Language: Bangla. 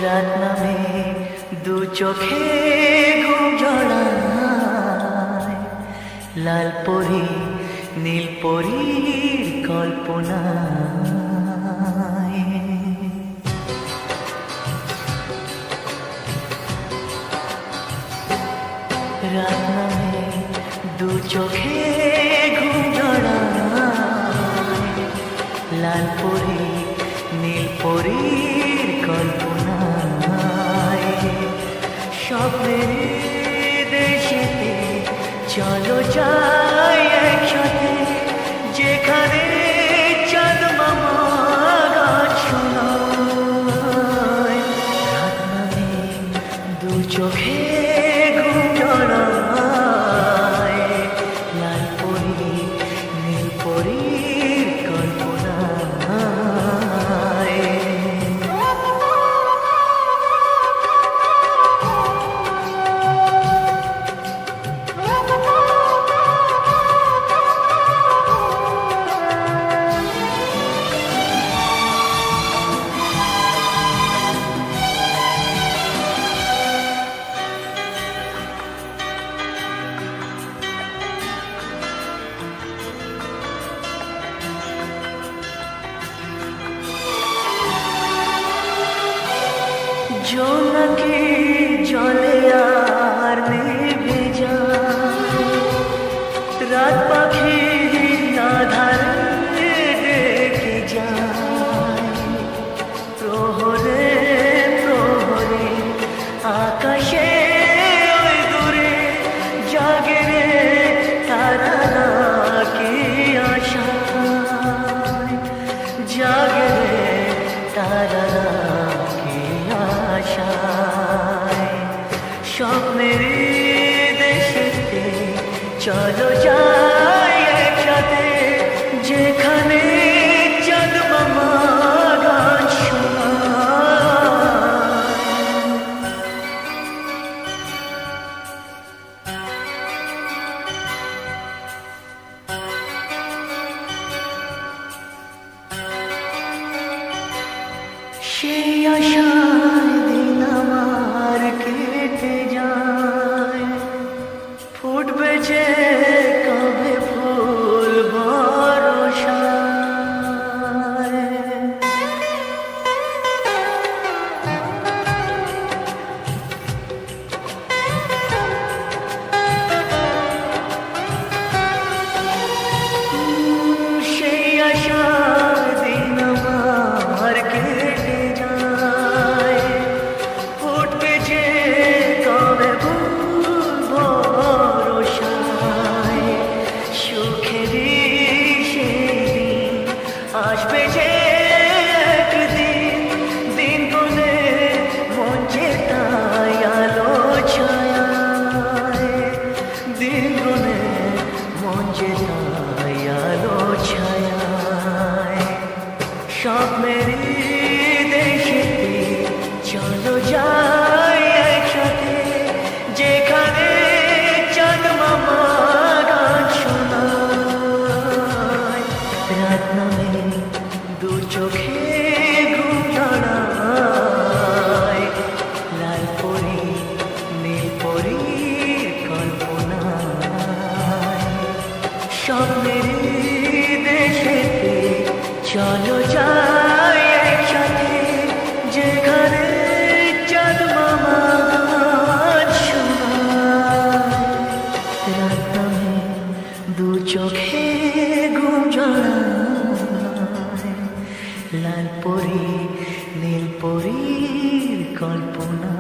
রাত নামে দু চোখে ঘুম জড়ায়, লাল পরি নীল পরীর কল্পনায়। রাত নামে দু চোখে ঘুম জড়ায়, লাল পরি নীল পরীর কল্পনায়। স্বপ্নের দেশেতে চলো যাই একসাথে, যেখানে চাঁদ মামা গান শোনায়। রাত নামে দু চোখে ঘুম জড়ায়, লাল পরি নীল পরীর কল্পনায়। জোনাকি জলে আর নিভে যায়, রাত পাখি আধারে ডেকে যায়। প্রহরে প্রহরে আকাশে ওই দূরে জাগে রে তারা নাকি আশায়, জাগে রে তারা নাকি আশায়। স্বপ্নের দেশেতে চলো যাই একসাথে, যেখানে চাঁদ মামা গান শোনায়। সেই আশার দিন আমার কেটে যায়, ফুটবে যে কবে ফুল বর্ষায়। সেই আশার দিন আমার কেটে যায়, ফুটবে যে কবে ফুল বর্ষায়। সুখেরই সেই দিন আসবে যে একদিন, দিন গুনে মন যে তাই আলো ছায়ায়, দিন গুনে মন যে তাই আলো ছায়ায়। স্বপ্নের দেশেতে চলো যাই একসাথে, যেখানে চাঁদ মামা গান শোনায়। রাত নামে দু চোখে ঘুম জড়ায়, লাল পরি নীল পরীর কল্পনায়। স্বপ্নের দেশেতে চলো যাই একসাথে, যেখানে চাঁদ মামা গান শোনায়। রাত নামে দু চোখে ঘুম জড়ায়, লাল পরি নীল পরীর কল্পনা।